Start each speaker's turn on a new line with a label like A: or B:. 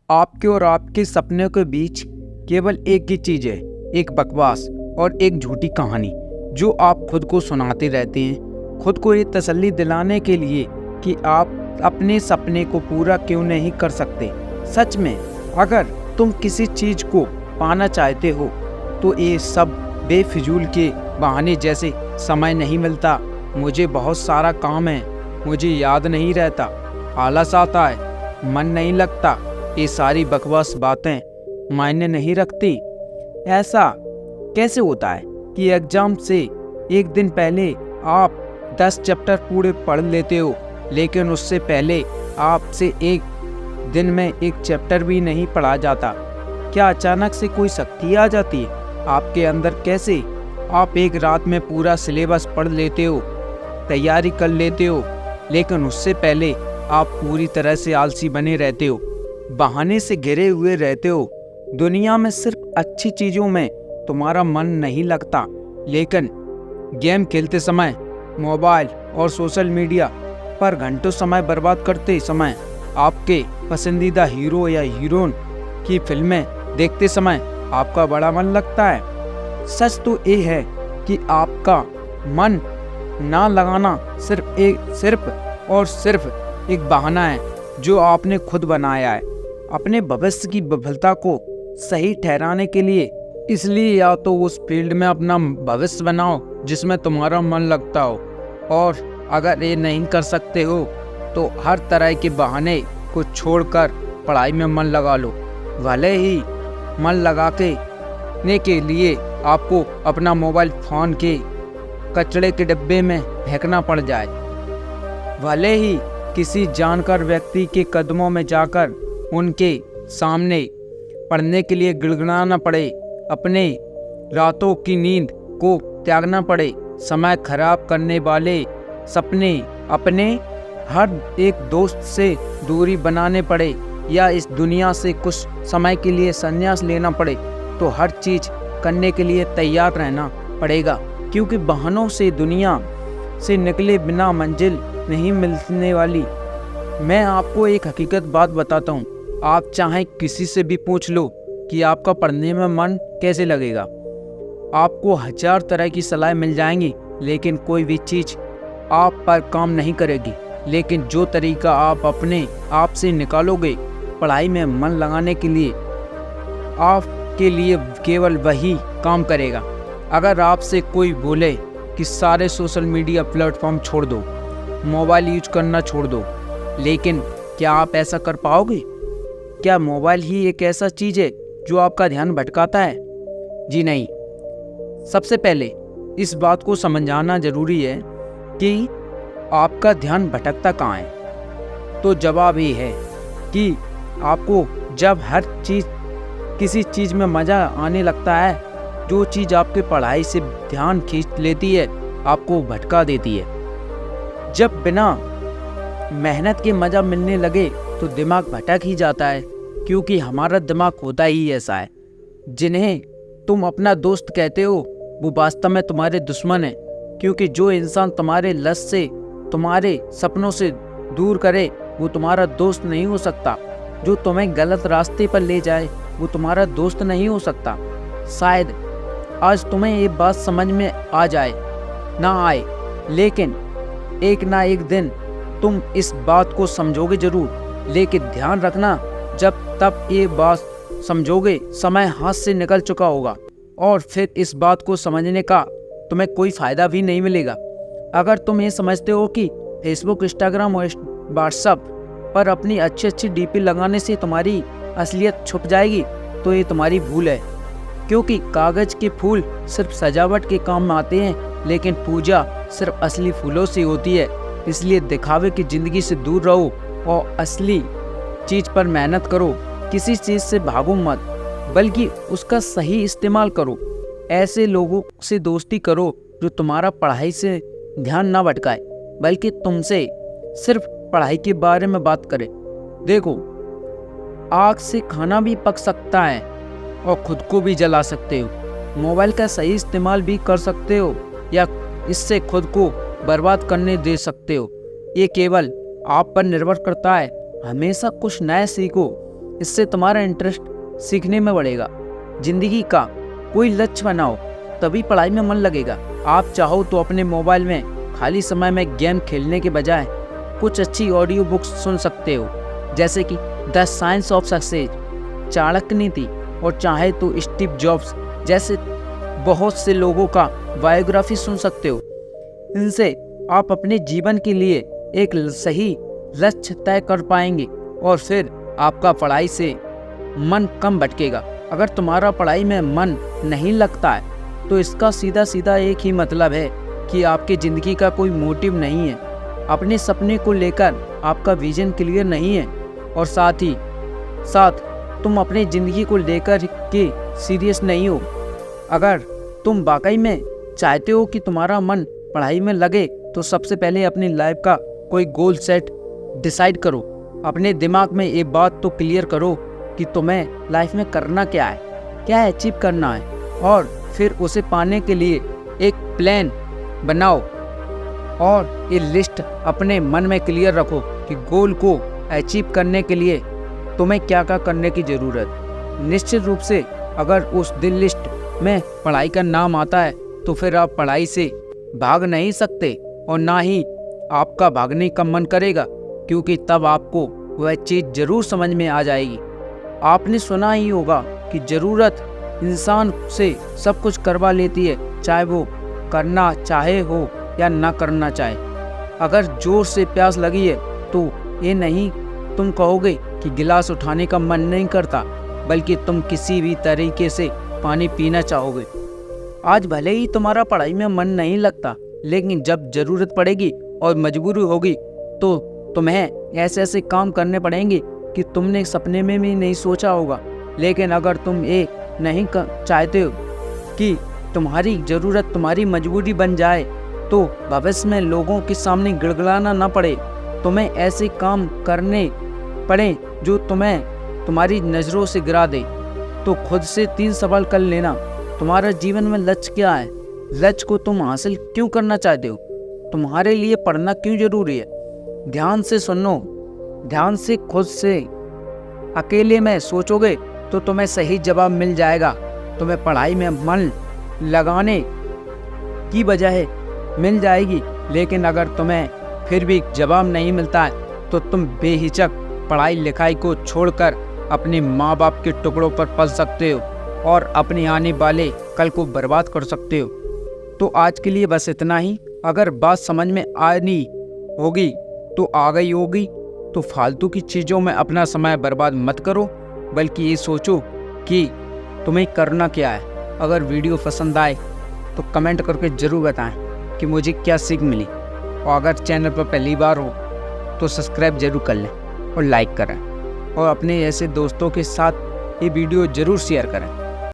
A: आपके और आपके सपने के बीच केवल एक ही चीज़ है, एक बकवास और एक झूठी कहानी जो आप खुद को सुनाते रहते हैं, खुद को ये तसल्ली दिलाने के लिए कि आप अपने सपने को पूरा क्यों नहीं कर सकते। सच में अगर तुम किसी चीज़ को पाना चाहते हो तो ये सब बेफिजूल के बहाने जैसे समय नहीं मिलता, मुझे बहुत सारा काम है, मुझे याद नहीं रहता, आलस आता है, मन नहीं लगता, ये सारी बकवास बातें मायने नहीं रखती। ऐसा कैसे होता है कि एग्जाम से एक दिन पहले आप 10 चैप्टर पूरे पढ़ लेते हो, लेकिन उससे पहले आपसे एक दिन में एक चैप्टर भी नहीं पढ़ा जाता। क्या अचानक से कोई शक्ति आ जाती है आपके अंदर? कैसे आप एक रात में पूरा सिलेबस पढ़ लेते हो, तैयारी कर लेते हो, लेकिन उससे पहले आप पूरी तरह से आलसी बने रहते हो, बहाने से घिरे हुए रहते हो। दुनिया में सिर्फ अच्छी चीज़ों में तुम्हारा मन नहीं लगता, लेकिन गेम खेलते समय, मोबाइल और सोशल मीडिया पर घंटों समय बर्बाद करते समय, आपके पसंदीदा हीरो या हीरोइन की फिल्में देखते समय आपका बड़ा मन लगता है। सच तो ये है कि आपका मन ना लगाना सिर्फ एक बहाना है जो आपने खुद बनाया है अपने भविष्य की विफलता को सही ठहराने के लिए। इसलिए या तो उस फील्ड में अपना भविष्य बनाओ जिसमें तुम्हारा मन लगता हो, और अगर ये नहीं कर सकते हो तो हर तरह के बहाने को छोड़कर पढ़ाई में मन लगा लो। भले ही मन लगाने के लिए आपको अपना मोबाइल फ़ोन के कचरे के डिब्बे में फेंकना पड़ जाए, भले ही किसी जानकार व्यक्ति के कदमों में जाकर उनके सामने पढ़ने के लिए गिड़गिड़ाना पड़े, अपने रातों की नींद को त्यागना पड़े, समय खराब करने वाले सपने अपने हर एक दोस्त से दूरी बनाने पड़े, या इस दुनिया से कुछ समय के लिए संन्यास लेना पड़े, तो हर चीज़ करने के लिए तैयार रहना पड़ेगा, क्योंकि बहानों से दुनिया से निकले बिना मंजिल नहीं मिलने वाली। मैं आपको एक हकीकत बात बताता हूँ, आप चाहे किसी से भी पूछ लो कि आपका पढ़ने में मन कैसे लगेगा, आपको 1000 तरह की सलाह मिल जाएंगी, लेकिन कोई भी चीज़ आप पर काम नहीं करेगी। लेकिन जो तरीका आप अपने आप से निकालोगे पढ़ाई में मन लगाने के लिए, आपके लिए केवल वही काम करेगा। अगर आपसे कोई बोले कि सारे सोशल मीडिया प्लेटफॉर्म छोड़ दो, मोबाइल यूज करना छोड़ दो, लेकिन क्या आप ऐसा कर पाओगे? क्या मोबाइल ही एक ऐसा चीज़ है जो आपका ध्यान भटकाता है? जी नहीं। सबसे पहले इस बात को समझाना ज़रूरी है कि आपका ध्यान भटकता कहाँ है। तो जवाब ये है कि आपको जब किसी चीज़ में मज़ा आने लगता है, जो चीज़ आपके पढ़ाई से ध्यान खींच लेती है, आपको भटका देती है। जब बिना मेहनत के मज़ा मिलने लगे तो दिमाग भटक ही जाता है, क्योंकि हमारा दिमाग होता ही ऐसा है। जिन्हें तुम अपना दोस्त कहते हो वो वास्तव में तुम्हारे दुश्मन है, क्योंकि जो इंसान तुम्हारे लक्ष्य से, तुम्हारे सपनों से दूर करे वो तुम्हारा दोस्त नहीं हो सकता। जो तुम्हें गलत रास्ते पर ले जाए वो तुम्हारा दोस्त नहीं हो सकता। शायद आज तुम्हें ये बात समझ में आ जाए ना आए, लेकिन एक ना एक दिन तुम इस बात को समझोगे जरूर। लेकिन ध्यान रखना, जब तब ये बात समझोगे समय हाथ से निकल चुका होगा, और फिर इस बात को समझने का तुम्हें कोई फ़ायदा भी नहीं मिलेगा। अगर तुम ये समझते हो कि फेसबुक, इंस्टाग्राम और व्हाट्सएप पर अपनी अच्छी डीपी लगाने से तुम्हारी असलियत छुप जाएगी, तो ये तुम्हारी भूल है। क्योंकि कागज़ के फूल सिर्फ सजावट के काम में आते हैं, लेकिन पूजा सिर्फ असली फूलों से होती है। इसलिए दिखावे की ज़िंदगी से दूर रहो और असली चीज़ पर मेहनत करो। किसी चीज़ से भागो मत, बल्कि उसका सही इस्तेमाल करो। ऐसे लोगों से दोस्ती करो जो तुम्हारा पढ़ाई से ध्यान ना भटकाए, बल्कि तुमसे सिर्फ पढ़ाई के बारे में बात करे। देखो, आग से खाना भी पक सकता है और खुद को भी जला सकते हो। मोबाइल का सही इस्तेमाल भी कर सकते हो, या इससे खुद को बर्बाद करने दे सकते हो। ये केवल आप पर निर्भर करता है। हमेशा कुछ नया सीखो, इससे तुम्हारा इंटरेस्ट सीखने में बढ़ेगा। जिंदगी का कोई लक्ष्य बनाओ, तभी पढ़ाई में मन लगेगा। आप चाहो तो अपने मोबाइल में खाली समय में गेम खेलने के बजाय कुछ अच्छी ऑडियो बुक्स सुन सकते हो, जैसे कि the science of success, Chanakya नीति, और चाहे तो स्टीव जॉब्स जैसे बहुत से लोगों का बायोग्राफी सुन सकते हो। इनसे आप अपने जीवन के लिए एक सही लक्ष्य तय कर पाएंगे और फिर आपका पढ़ाई से मन कम भटकेगा। अगर तुम्हारा पढ़ाई में मन नहीं लगता है तो इसका सीधा सीधा एक ही मतलब है कि आपकी ज़िंदगी का कोई मोटिव नहीं है, अपने सपने को लेकर आपका विजन क्लियर नहीं है, और साथ ही साथ तुम अपनी ज़िंदगी को लेकर के सीरियस नहीं हो। अगर तुम वाकई में चाहते हो कि तुम्हारा मन पढ़ाई में लगे तो सबसे पहले अपनी लाइफ का कोई गोल सेट डिसाइड करो। अपने दिमाग में एक बात तो क्लियर करो कि तुम्हें लाइफ में करना क्या है, क्या अचीव करना है, और फिर उसे पाने के लिए एक प्लान बनाओ और ये लिस्ट अपने मन में क्लियर रखो कि गोल को अचीव करने के लिए तुम्हें क्या क्या करने की ज़रूरत। निश्चित रूप से अगर उस दिन लिस्ट में पढ़ाई का नाम आता है तो फिर आप पढ़ाई से भाग नहीं सकते और ना ही आपका भागने का मन करेगा, क्योंकि तब आपको वह चीज़ ज़रूर समझ में आ जाएगी। आपने सुना ही होगा कि ज़रूरत इंसान से सब कुछ करवा लेती है, चाहे वो करना चाहे हो या ना करना चाहे। अगर जोर से प्यास लगी है तो ये नहीं तुम कहोगे कि गिलास उठाने का मन नहीं करता, बल्कि तुम किसी भी तरीके से पानी पीना चाहोगे। आज भले ही तुम्हारा पढ़ाई में मन नहीं लगता, लेकिन जब ज़रूरत पड़ेगी और मजबूरी होगी तो तुम्हें ऐसे ऐसे काम करने पड़ेंगे कि तुमने सपने में भी नहीं सोचा होगा। लेकिन अगर तुम ये नहीं चाहते हो कि तुम्हारी ज़रूरत तुम्हारी मजबूरी बन जाए तो भविष्य में लोगों के सामने गिड़गिड़ाना ना पड़े, तुम्हें ऐसे काम करने पड़े जो तुम्हें तुम्हारी नज़रों से गिरा दे, तो खुद से 3 सवाल कर लेना। तुम्हारा जीवन में लक्ष्य क्या है? लक्ष्य को तुम हासिल क्यों करना चाहते हो? तुम्हारे लिए पढ़ना क्यों जरूरी है? ध्यान से सुनो, ध्यान से खुद से अकेले में सोचोगे तो तुम्हें सही जवाब मिल जाएगा। तुम्हें पढ़ाई में मन लगाने की बजाय मिल जाएगी। लेकिन अगर तुम्हें फिर भी जवाब नहीं मिलता है तो तुम बेहिचक पढ़ाई लिखाई को छोड़कर अपने माँ बाप के टुकड़ों पर पल सकते हो और अपने आने वाले कल को बर्बाद कर सकते हो। तो आज के लिए बस इतना ही। अगर बात समझ में आनी होगी तो आ गई होगी, तो फालतू की चीज़ों में अपना समय बर्बाद मत करो, बल्कि ये सोचो कि तुम्हें करना क्या है। अगर वीडियो पसंद आए तो कमेंट करके ज़रूर बताएं कि मुझे क्या सीख मिली, और अगर चैनल पर पहली बार हो तो सब्सक्राइब ज़रूर कर लें और लाइक करें, और अपने ऐसे दोस्तों के साथ ये वीडियो ज़रूर शेयर करें।